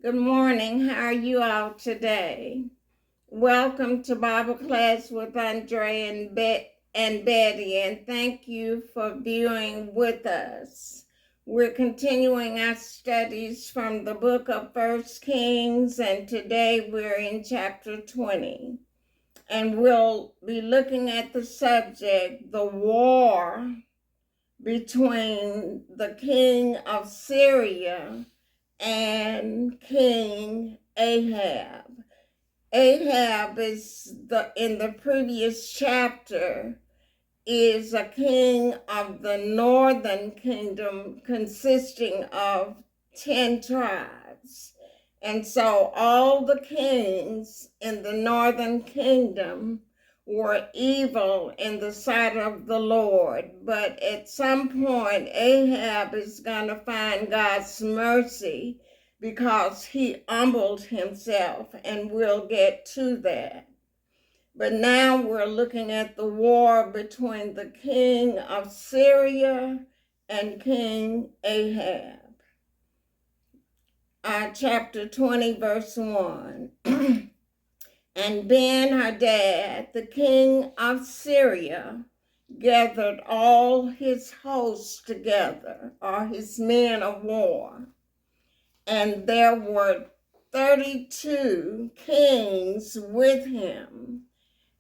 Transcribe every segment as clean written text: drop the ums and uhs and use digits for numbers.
Good morning. How are you all today? Welcome to Bible class with Andre and Betty, and thank you for viewing with us. We're continuing our studies from the book of 1 Kings, and today we're in chapter 20. And we'll be looking at the subject, the war between the king of Syria and King Ahab. Ahab is in the previous chapter is a king of the northern kingdom consisting of 10 tribes. And so all the kings in the northern kingdom were evil in the sight of the Lord. But at some point, Ahab is going to find God's mercy because he humbled himself, and we'll get to that. But now we're looking at the war between the king of Syria and King Ahab. Chapter 20, verse 1. And Ben-Hadad, the king of Syria, gathered all his hosts together, or his men of war. And there were 32 kings with him,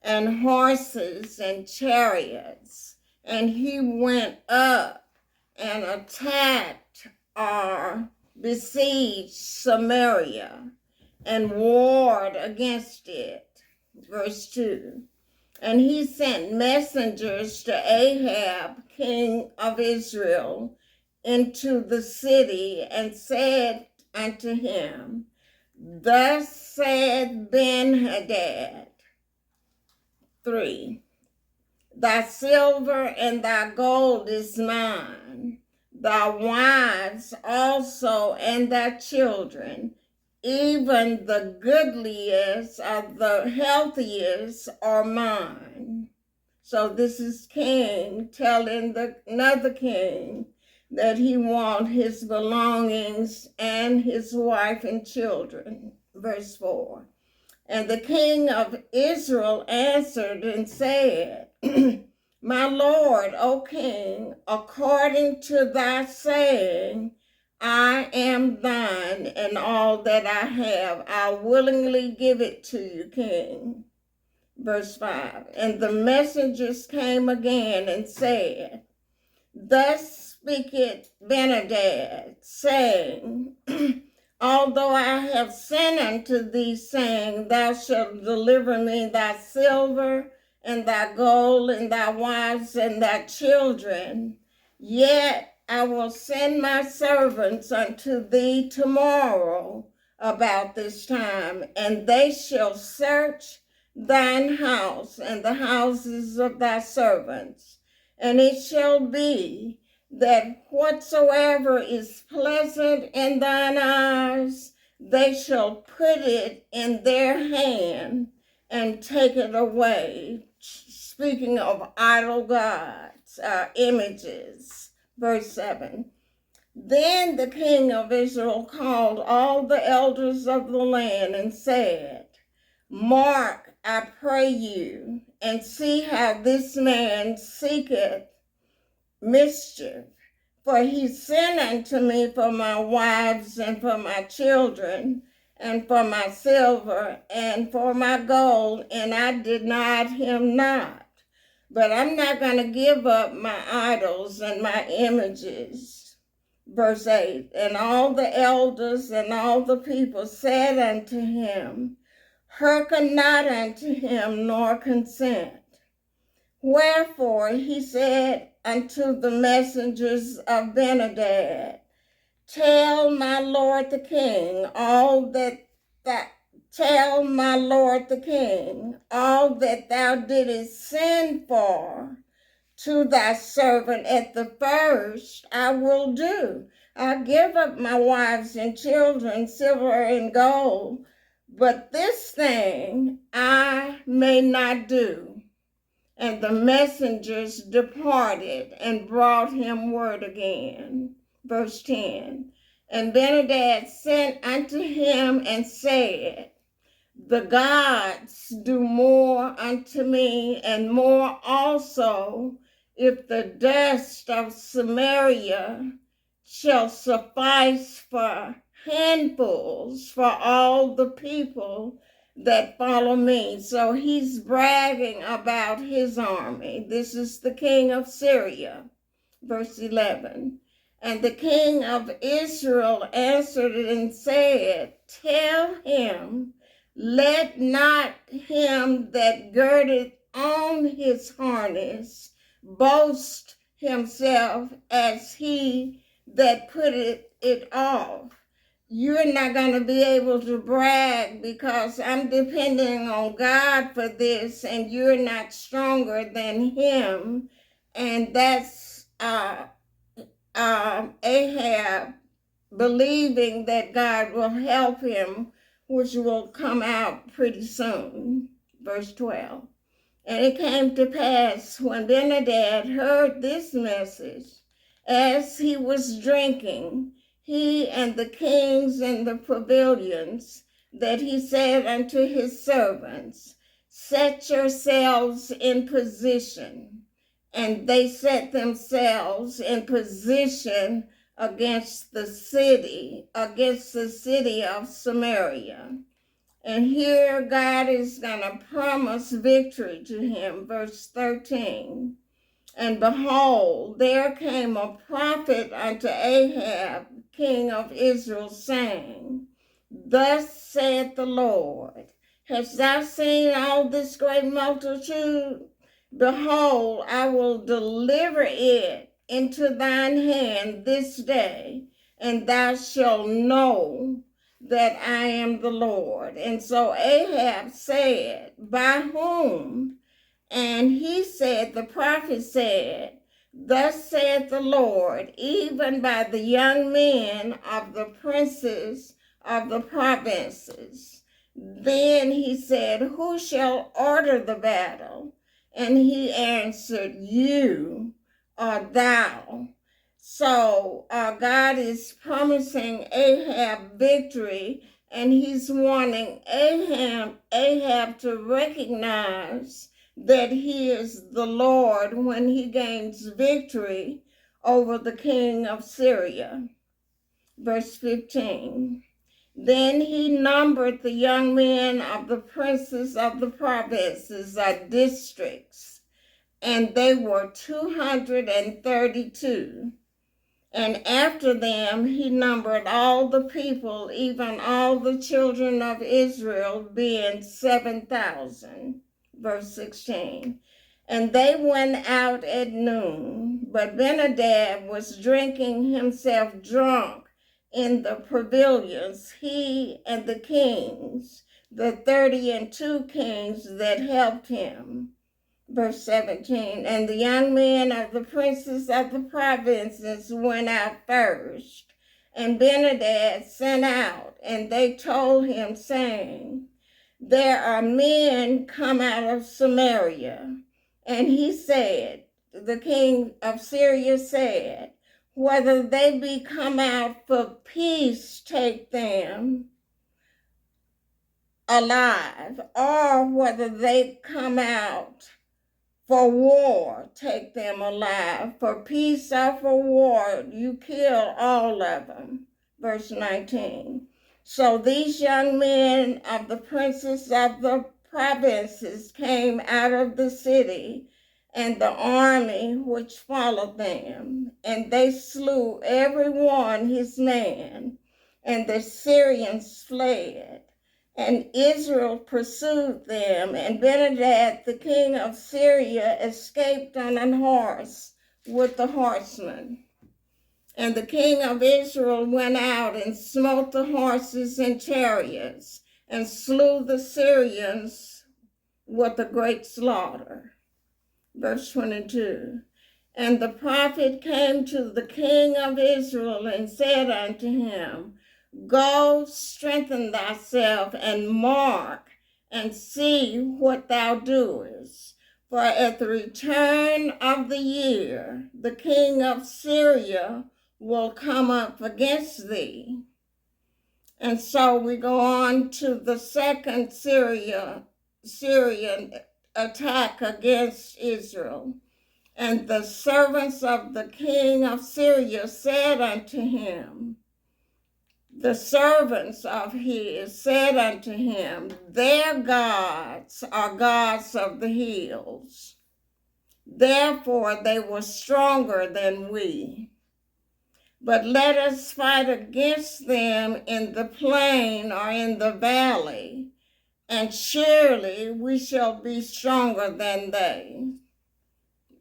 and horses and chariots. And he went up and attacked or besieged Samaria and warred against it. Verse 2. And he sent messengers to Ahab, king of Israel, into the city and said unto him, Thus said Ben-Hadad, 3. Thy silver and thy gold is mine, thy wives also and thy children, even the goodliest of the healthiest are mine. So this is king telling another king that he wants his belongings and his wife and children. Verse 4. And the king of Israel answered and said, My lord, O king, according to thy saying, I am thine, and all that I have, I willingly give it to you, king. Verse 5. And the messengers came again and said, Thus speaketh Ben-Hadad, saying, Although I have sent unto thee, saying, Thou shalt deliver me thy silver and thy gold and thy wives and thy children, yet I will send my servants unto thee tomorrow about this time, and they shall search thine house and the houses of thy servants. And it shall be that whatsoever is pleasant in thine eyes, they shall put it in their hand and take it away. Speaking of idol gods, images. Verse 7. Then the king of Israel called all the elders of the land and said, Mark, I pray you, and see how this man seeketh mischief. For he sent unto me for my wives and for my children and for my silver and for my gold, and I denied him not. But I'm not going to give up my idols and my images. Verse 8. And all the elders and all the people said unto him, Hearken not unto him, nor consent. Wherefore he said unto the messengers of Ben-Hadad, Tell my lord the king all that thou didst send for to thy servant at the first, I will do. I give up my wives and children, silver and gold, but this thing I may not do. And the messengers departed and brought him word again. Verse 10. And Benhadad sent unto him and said, the gods do more unto me, and more also, if the dust of Samaria shall suffice for handfuls for all the people that follow me. So he's bragging about his army. This is the king of Syria, verse 11. And the king of Israel answered and said, tell him, let not him that girdeth on his harness boast himself as he that putteth it off. You're not going to be able to brag because I'm depending on God for this, and you're not stronger than him. And that's Ahab believing that God will help him, which will come out pretty soon. Verse 12. And it came to pass when Benhadad heard this message, as he was drinking, he and the kings in the pavilions, that he said unto his servants, set yourselves in position. And they set themselves in position against the city of Samaria. And here God is going to promise victory to him. Verse 13. And behold, there came a prophet unto Ahab, king of Israel, saying, thus saith the Lord, hast thou seen all this great multitude? Behold, I will deliver it into thine hand this day, and thou shalt know that I am the Lord. And so Ahab said, by whom? And he said, the prophet said, thus saith the Lord, even by the young men of the princes of the provinces. Then he said, who shall order the battle? And he answered, you or thou. So God is promising Ahab victory, and he's wanting Ahab to recognize that he is the Lord when he gains victory over the king of Syria. Verse 15. Then he numbered the young men of the princes of the provinces or districts, and they were 232. And after them he numbered all the people, even all the children of Israel, being 7,000. Verse 16. And they went out at noon, but Benhadad was drinking himself drunk in the pavilions, he and the kings, the 32 kings that helped him. Verse 17, and the young men of the princes of the provinces went out first, and Benhadad sent out, and they told him, saying, there are men come out of Samaria. And he said, the king of Syria said, whether they be come out for peace, take them alive, or whether they come out for war, take them alive. For peace or for war, you kill all of them. Verse 19. So these young men of the princes of the provinces came out of the city, and the army which followed them, and they slew every one his man, and the Syrians fled. And Israel pursued them, and Benhadad, the king of Syria, escaped on an horse with the horsemen. And the king of Israel went out and smote the horses and chariots, and slew the Syrians with a great slaughter. Verse 22. And the prophet came to the king of Israel and said unto him, go strengthen thyself and mark and see what thou doest. For at the return of the year, the king of Syria will come up against thee. And so we go on to the second Syrian attack against Israel. And the servants of the king of Syria said unto him, the servants of his said unto him, their gods are gods of the hills. Therefore they were stronger than we. But let us fight against them in the plain or in the valley, and surely we shall be stronger than they.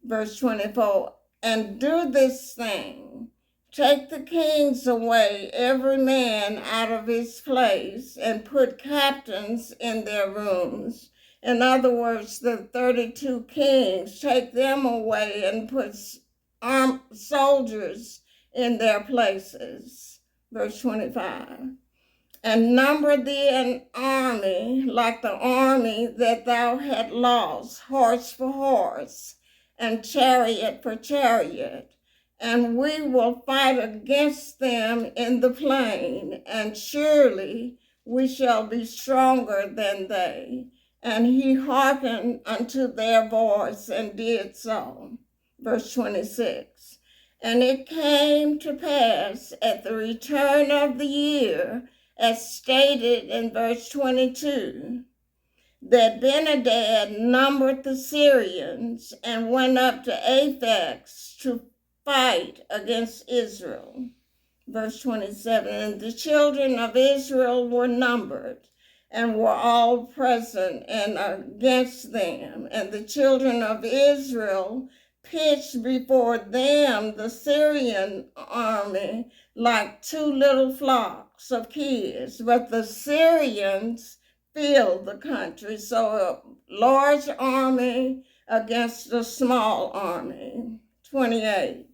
Verse 24, and do this thing. Take the kings away, every man out of his place, and put captains in their rooms. In other words, the 32 kings, take them away and put armed soldiers in their places. Verse 25. And number thee an army like the army that thou had lost, horse for horse, and chariot for chariot. And we will fight against them in the plain, and surely we shall be stronger than they. And he hearkened unto their voice and did so. Verse 26. And it came to pass at the return of the year, as stated in verse 22, that Ben-hadad numbered the Syrians and went up to Aphex to fight against Israel. Verse 27, and the children of Israel were numbered and were all present and against them. And the children of Israel pitched before them the Syrian army like two little flocks of kids. But the Syrians filled the country, so a large army against a small army. 28.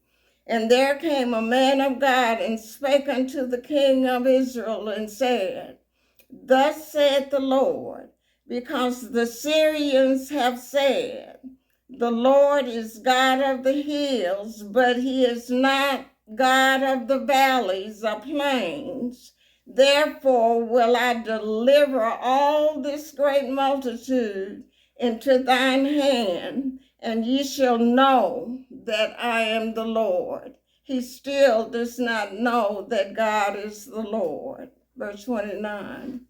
And there came a man of God and spake unto the king of Israel and said, thus saith the Lord, because the Syrians have said, the Lord is God of the hills, but he is not God of the valleys or plains. Therefore will I deliver all this great multitude into thine hand, and ye shall know that I am the Lord. He still does not know that God is the Lord. Verse 29.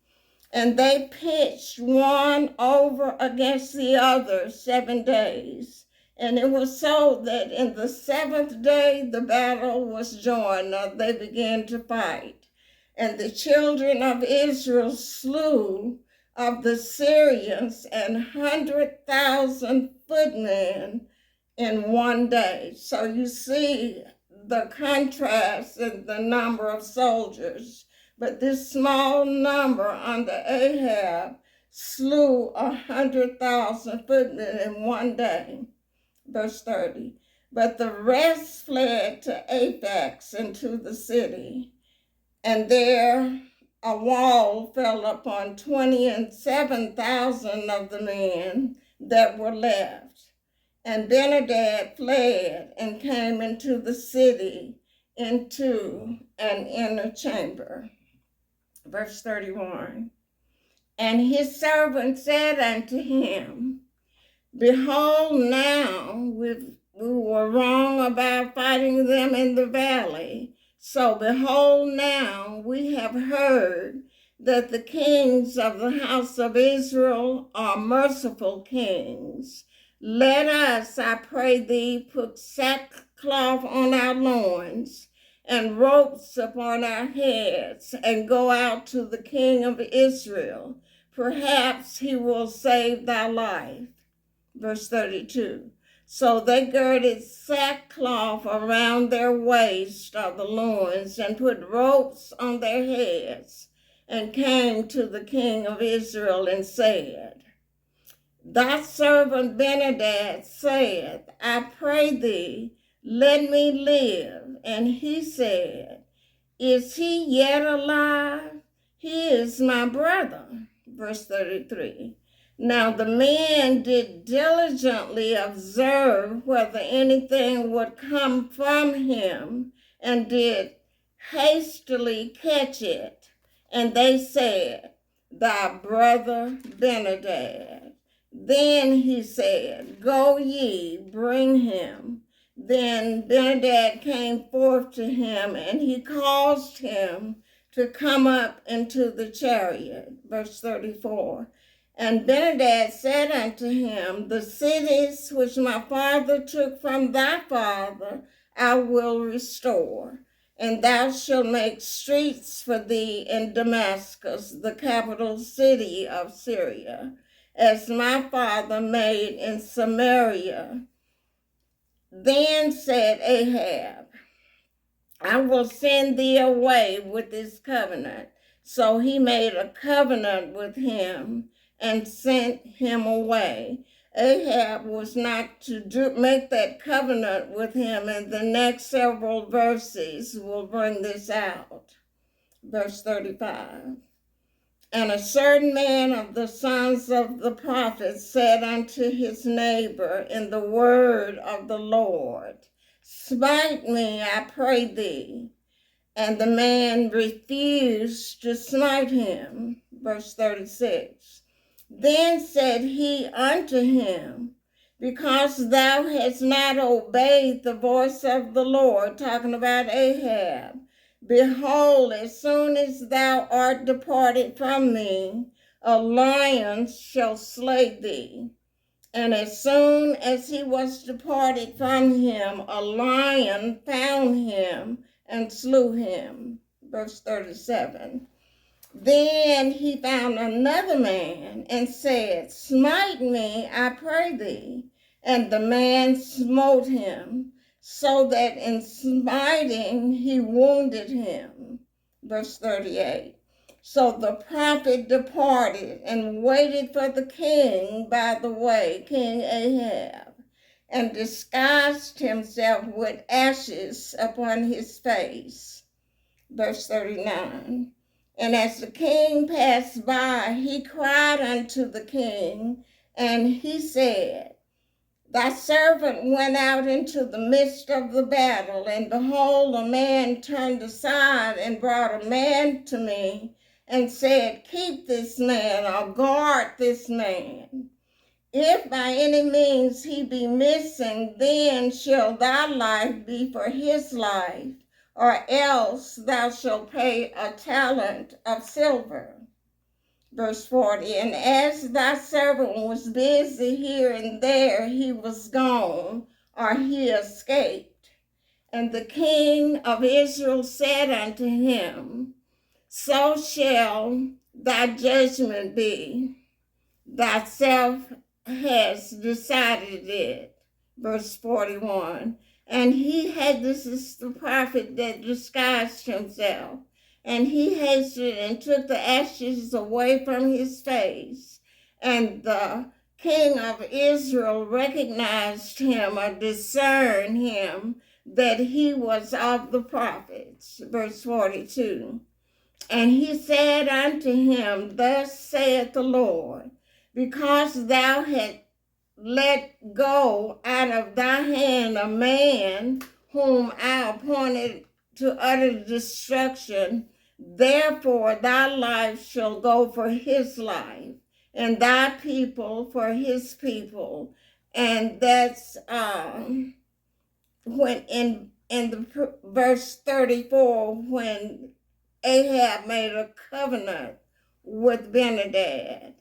And they pitched one over against the other 7 days. And it was so that in the 7th day the battle was joined, or they began to fight. And the children of Israel slew of the Syrians 100,000 footmen in 1 day. So you see the contrast in the number of soldiers. But this small number under Ahab slew 100,000 footmen in 1 day. Verse 30. But the rest fled to Aphex into the city, and there a wall fell upon 27,000 of the men that were left. And Ben-hadad fled and came into the city into an inner chamber. Verse 31, and his servant said unto him, behold, now we were wrong about fighting them in the valley. So behold, now we have heard that the kings of the house of Israel are merciful kings. Let us, I pray thee, put sackcloth on our loins and ropes upon our heads, and go out to the king of Israel. Perhaps he will save thy life. Verse 32. So they girded sackcloth around their waist or the loins, and put ropes on their heads, and came to the king of Israel and said, thy servant Ben-hadad saith, I pray thee, let me live. And he said, is he yet alive? He is my brother. Verse 33. Now the men did diligently observe whether anything would come from him, and did hastily catch it. And they said, thy brother Benadad. Then he said, go ye, bring him. Then Benadad came forth to him, and he caused him to come up into the chariot. Verse 34. And Benadad said unto him, the cities which my father took from thy father I will restore, and thou shalt make streets for thee in Damascus, the capital city of Syria, as my father made in Samaria. Then said Ahab, I will send thee away with this covenant. So he made a covenant with him and sent him away. Ahab was not to make that covenant with him, and the next several verses will bring this out. Verse 35. And a certain man of the sons of the prophets said unto his neighbor in the word of the Lord, smite me, I pray thee. And the man refused to smite him. Verse 36. Then said he unto him, because thou hast not obeyed the voice of the Lord, talking about Ahab, behold, as soon as thou art departed from me, a lion shall slay thee. And as soon as he was departed from him, a lion found him and slew him. Verse 37. Then he found another man and said, smite me, I pray thee. And the man smote him, so that in smiting he wounded him. Verse 38. So the prophet departed and waited for the king by the way, King Ahab, and disguised himself with ashes upon his face. Verse 39. And as the king passed by, he cried unto the king, and he said, thy servant went out into the midst of the battle, and behold, a man turned aside and brought a man to me, and said, keep this man, or guard this man. If by any means he be missing, then shall thy life be for his life, or else thou shalt pay a talent of silver. Verse 40, and as thy servant was busy here and there, he was gone, or he escaped. And the king of Israel said unto him, so shall thy judgment be. Thyself has decided it. Verse 41. And this is the prophet that disguised himself. And he hasted and took the ashes away from his face. And the king of Israel recognized him or discerned him that he was of the prophets. Verse 42. And he said unto him, thus saith the Lord, because thou hast let go out of thy hand a man whom I appointed to utter destruction, therefore thy life shall go for his life, and thy people for his people. And that's when in the verse 34, when Ahab made a covenant with Benadad.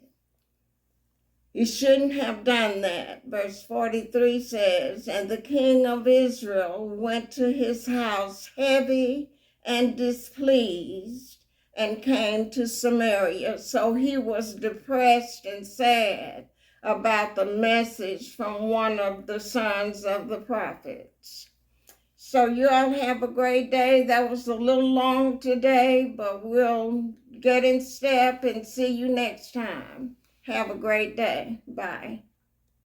You shouldn't have done that. Verse 43 says, and the king of Israel went to his house heavy and displeased, and came to Samaria. So he was depressed and sad about the message from one of the sons of the prophets. So you all have a great day. That was a little long today, but we'll get in step and see you next time. Have a great day. Bye.